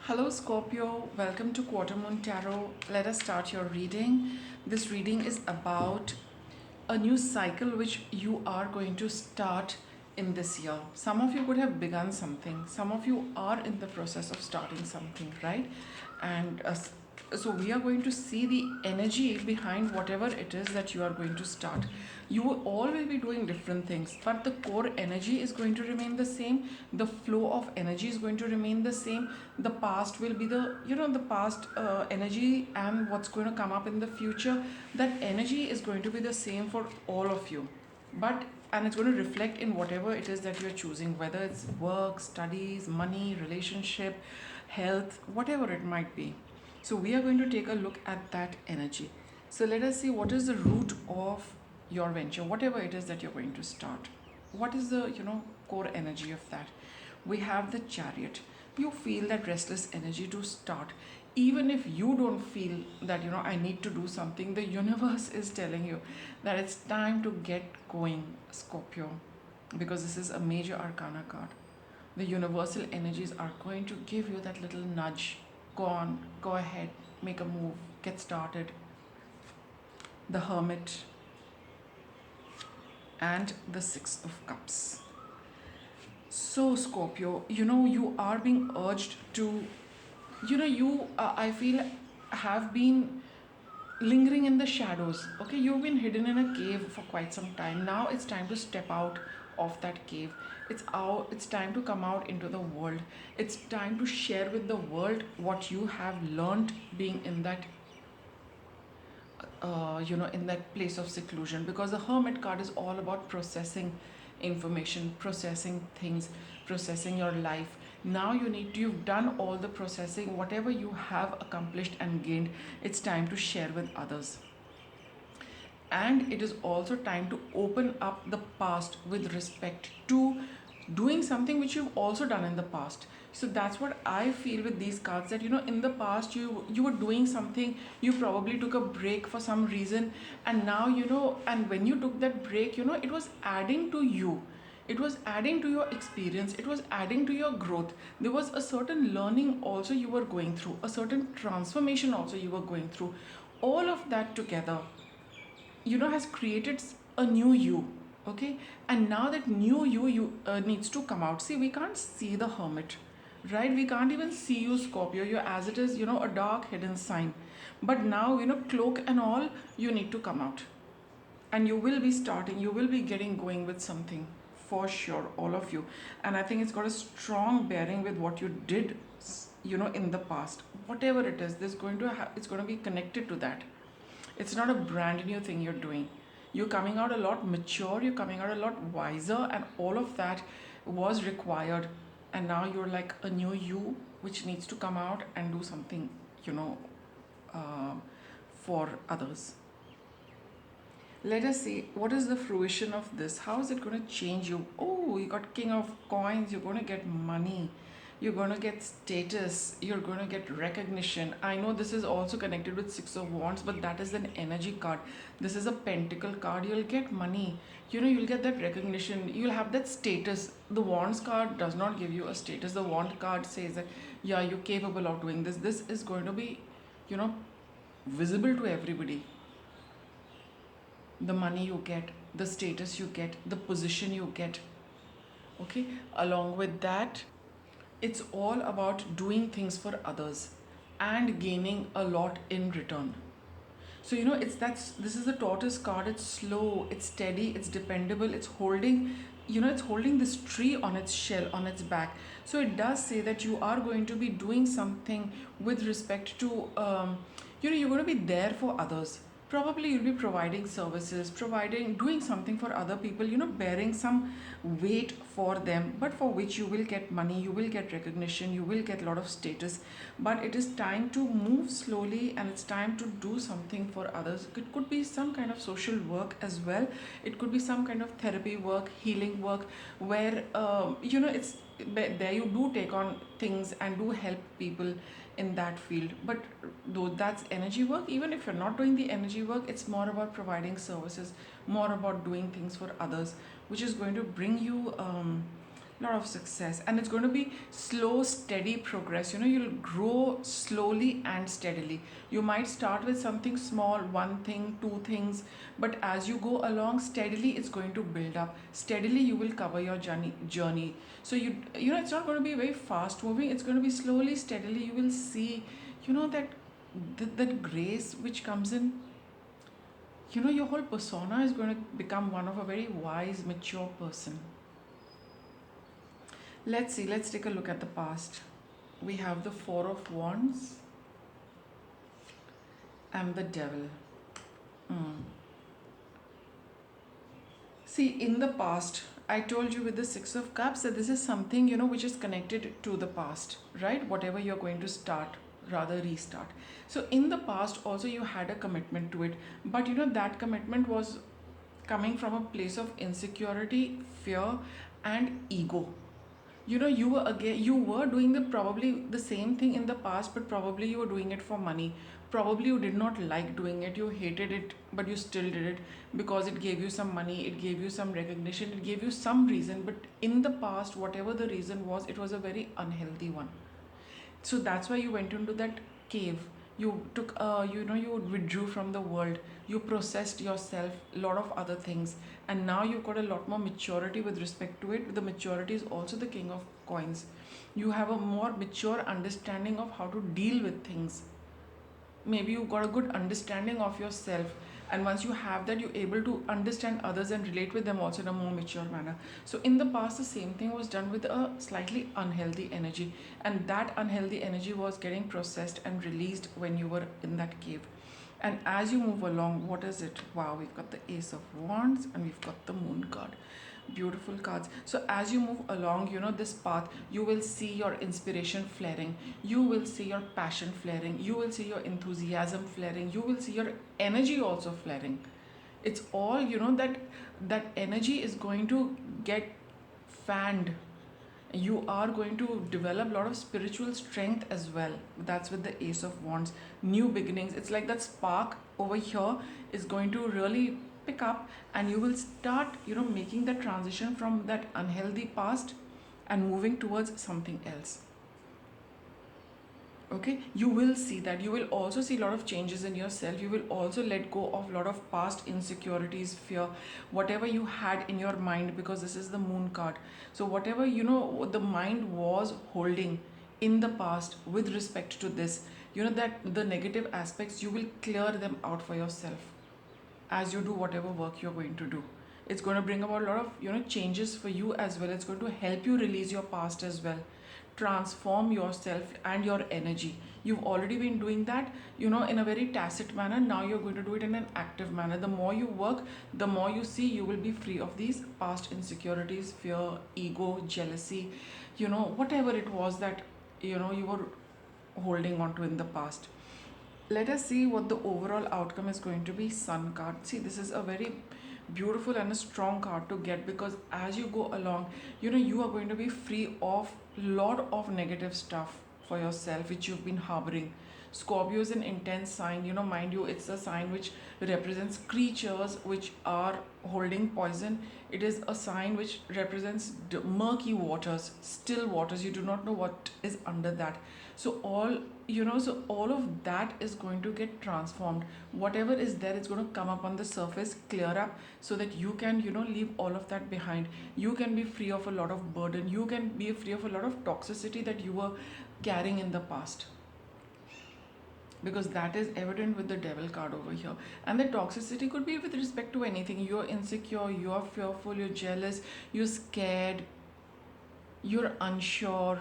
Hello, Scorpio. Welcome to Quarter Moon Tarot. Let us start your reading. This reading is about a new cycle which you are going to start in this year. Some of you could have begun something, some of you are in the process of starting something, right? And so we are going to see the energy behind whatever it is that you are going to start. You all will be doing different things, but the core energy is going to remain the same. The flow of energy is going to remain the same. The past will be the past energy, and what's going to come up in the future, that energy is going to be the same for all of you. But and it's going to reflect in whatever it is that you're choosing, whether it's work, studies, money, relationship, health, whatever it might be. So we are going to take a look at that energy. So let us see what is the root of your venture, whatever it is that you're going to start. What is the core energy of that? We have the Chariot. You feel that restless energy to start. Even if you don't feel that I need to do something, the universe is telling you that it's time to get going, Scorpio, because this is a major arcana card. The universal energies are going to give you that little nudge. Go on, go ahead, make a move, get started. The Hermit and the Six of Cups. So, Scorpio, you are being urged to, I feel, have been lingering in the shadows. Okay, you've been hidden in a cave for quite some time. Now it's time to step out of that cave. It's time to come out into the world. It's time to share with the world what you have learned being in that in that place of seclusion, because the Hermit card is all about processing information, processing things, processing your life. Now you've done all the processing. Whatever you have accomplished and gained, it's time to share with others. And it is also time to open up the past with respect to doing something which you've also done in the past. So that's what I feel with these cards, that in the past you were doing something, you probably took a break for some reason, and now and when you took that break, it was adding to you, it was adding to your experience, it was adding to your growth. There was a certain learning also you were going through, a certain transformation also you were going through. All of that together has created a new you. Okay, and now that new you needs to come out. See, we can't see the Hermit, right? We can't even see you, Scorpio. You're as it is, a dark hidden sign. But now, cloak and all, you need to come out, and you will be starting, you will be getting going with something for sure, all of you. And I think it's got a strong bearing with what you did, in the past. Whatever it is, it's going to be connected to that. It's not a brand new thing you're doing. You're coming out a lot mature, you're coming out a lot wiser, and all of that was required. And now you're like a new you, which needs to come out and do something, you know, uh, for others. Let us see what is the fruition of this. How is it going to change you? Oh, you got King of Coins, you're going to get money, you're going to get status, you're going to get recognition. I know this is also connected with Six of Wands, but that is an energy card. This is a pentacle card. You'll get money, you'll get that recognition, you'll have that status. The Wands card does not give you a status. The Wand card says that, yeah, you're capable of doing this. This is going to be, you know visible to everybody. The money you get, the status you get, the position you get. Okay, along with that, it's all about doing things for others and gaining a lot in return. So this is the tortoise card. It's slow, it's steady, it's dependable, it's holding this tree on its shell, on its back. So it does say that you are going to be doing something with respect to you're going to be there for others. Probably you'll be providing services, doing something for other people, bearing some weight for them, but for which you will get money, you will get recognition, you will get a lot of status. But it is time to move slowly, and it's time to do something for others. It could be some kind of social work as well, it could be some kind of therapy work, healing work, where it's there you do take on things and do help people in that field. But though that's energy work, even if you're not doing the energy work, it's more about providing services, more about doing things for others, which is going to bring you lot of success, and it's going to be slow steady progress. You'll grow slowly and steadily. You might start with something small, one thing, two things, but as you go along steadily, it's going to build up steadily. You will cover your journey. So it's not going to be very fast moving. It's going to be slowly steadily. You will see that that grace which comes in. Your whole persona is going to become one of a very wise, mature person. Let's see, let's take a look at the past. We have the Four of Wands and the Devil. Mm. See, in the past, I told you with the Six of Cups that this is something, which is connected to the past, right? Whatever you're going to start, rather restart. So in the past also you had a commitment to it, but that commitment was coming from a place of insecurity, fear, and ego. You were doing the probably the same thing in the past, but probably you were doing it for money. Probably you did not like doing it, you hated it, but you still did it because it gave you some money, it gave you some recognition, it gave you some reason. But in the past, whatever the reason was, it was a very unhealthy one. So that's why you went into that cave. You took you withdrew from the world. You processed yourself, a lot of other things, and now you've got a lot more maturity with respect to it. The maturity is also the king of coins. You have a more mature understanding of how to deal with things. Maybe you've got a good understanding of yourself, and once you have that, you're able to understand others and relate with them also in a more mature manner. So in the past, the same thing was done with a slightly unhealthy energy, and that unhealthy energy was getting processed and released when you were in that cave. And as you move along, what is it? Wow, we've got the Ace of Wands and we've got the Moon card. Beautiful cards. So as you move along, this path, you will see your inspiration flaring, you will see your passion flaring, you will see your enthusiasm flaring, you will see your energy also flaring. It's all that energy is going to get fanned. You are going to develop a lot of spiritual strength as well. That's with the Ace of Wands. New beginnings, it's like that spark over here is going to really pick up, and you will start making that transition from that unhealthy past and moving towards something else. Okay, you will see that. You will also see a lot of changes in yourself. You will also let go of a lot of past insecurities, fear, whatever you had in your mind, because this is the Moon card. So whatever the mind was holding in the past with respect to this, that the negative aspects, you will clear them out for yourself as you do whatever work you're going to do. It's going to bring about a lot of changes for you as well. It's going to help you release your past as well, transform yourself and your energy. You've already been doing that in a very tacit manner. Now you're going to do it in an active manner. The more you work, the more you see, you will be free of these past insecurities, fear, ego, jealousy, whatever it was that you were holding on to in the past. Let us see what the overall outcome is going to be. Sun card. See, this is a very beautiful and a strong card to get, because as you go along, you are going to be free of lot of negative stuff for yourself which you've been harboring. Scorpio is an intense sign, mind you, it's a sign which represents creatures which are holding poison. It is a sign which represents murky waters, still waters. You do not know what is under that. So all of that is going to get transformed. Whatever is there is going to come up on the surface, clear up, so that you can leave all of that behind. You can be free of a lot of burden. You can be free of a lot of toxicity that you were carrying in the past, because that is evident with the Devil card over here. And the toxicity could be with respect to anything. You're insecure, you're fearful, you're jealous, you're scared, you're unsure.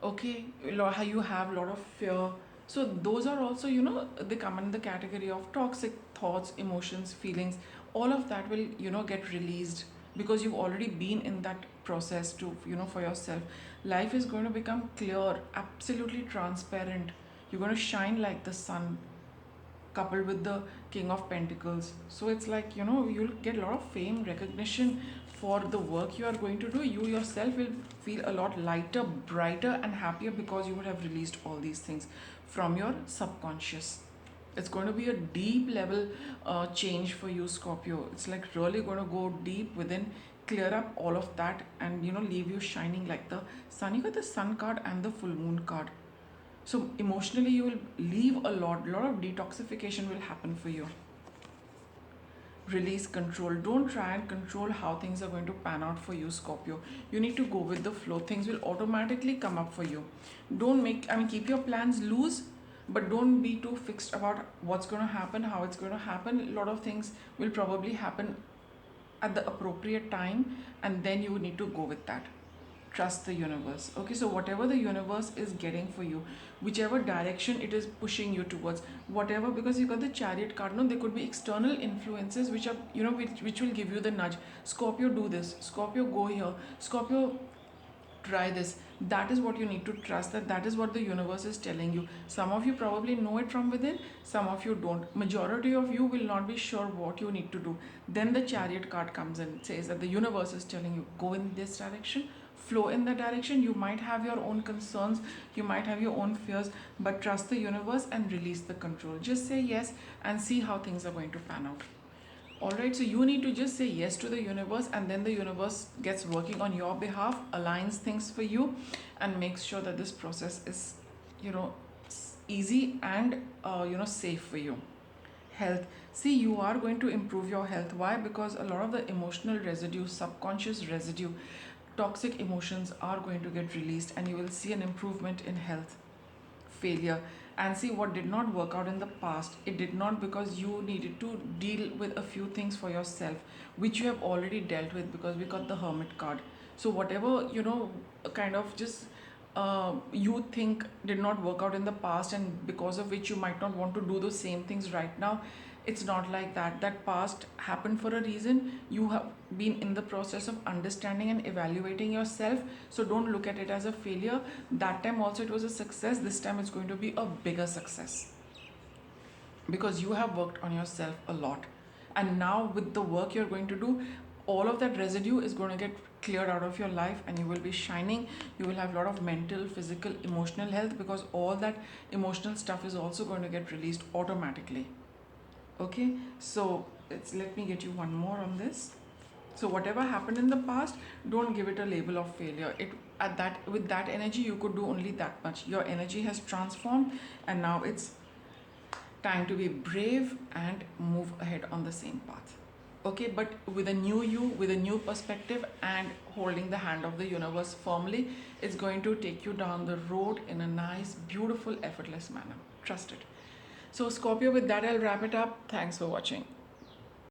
Okay, you have a lot of fear. So those are also they come in the category of toxic thoughts, emotions, feelings. All of that will get released, because you've already been in that process to for yourself. Life is going to become clear, absolutely transparent. You're going to shine like the sun, coupled with the King of Pentacles. So it's like you'll get a lot of fame, recognition for the work you are going to do. You yourself will feel a lot lighter, brighter and happier, because you would have released all these things from your subconscious. It's going to be a deep level change for you, Scorpio. It's like really going to go deep within, clear up all of that and leave you shining like the sun. You got the sun card and the full moon card. So emotionally you will leave a lot of detoxification will happen for you. Release control. Don't try and control how things are going to pan out for you, Scorpio. You need to go with the flow. Things will automatically come up for you. Don't keep your plans loose, but don't be too fixed about what's going to happen, how it's going to happen. A lot of things will probably happen at the appropriate time, and then you need to go with that. Trust the universe. Okay, so whatever the universe is getting for you, whichever direction it is pushing you towards, whatever, because you got the chariot card, no, there could be external influences which are which will give you the nudge. Scorpio, do this. Scorpio, go here. Scorpio, try this. That is what you need to trust, that is what the universe is telling you. Some of you probably know it from within, some of you don't. Majority of you will not be sure what you need to do. Then the chariot card comes in, says that the universe is telling you, go in this direction, flow in that direction. You might have your own concerns, you might have your own fears, but trust the universe and release the control. Just say yes and see how things are going to pan out. Alright, so you need to just say yes to the universe, and then the universe gets working on your behalf, aligns things for you, and makes sure that this process is, easy and, safe for you. Health. See, you are going to improve your health. Why? Because a lot of the emotional residue, subconscious residue, toxic emotions are going to get released, and you will see an improvement in health. Failure. And see, what did not work out in the past, it did not because you needed to deal with a few things for yourself, which you have already dealt with, because we got the Hermit card. So whatever, kind of just you think did not work out in the past, and because of which you might not want to do the same things right now, it's not like that. That past happened for a reason. You have been in the process of understanding and evaluating yourself, so don't look at it as a failure. That time also it was a success. This time it's going to be a bigger success, because you have worked on yourself a lot, and now with the work you're going to do, all of that residue is going to get cleared out of your life, and you will be shining. You will have a lot of mental, physical, emotional health, because all that emotional stuff is also going to get released automatically. Okay, so let me get you one more on this. So whatever happened in the past, don't give it a label of failure. With that energy you could do only that much. Your energy has transformed, and now it's time to be brave and move ahead on the same path. Okay, but with a new you, with a new perspective, and holding the hand of the universe firmly, it's going to take you down the road in a nice, beautiful, effortless manner. Trust it. So Scorpio, with that I'll wrap it up. Thanks for watching.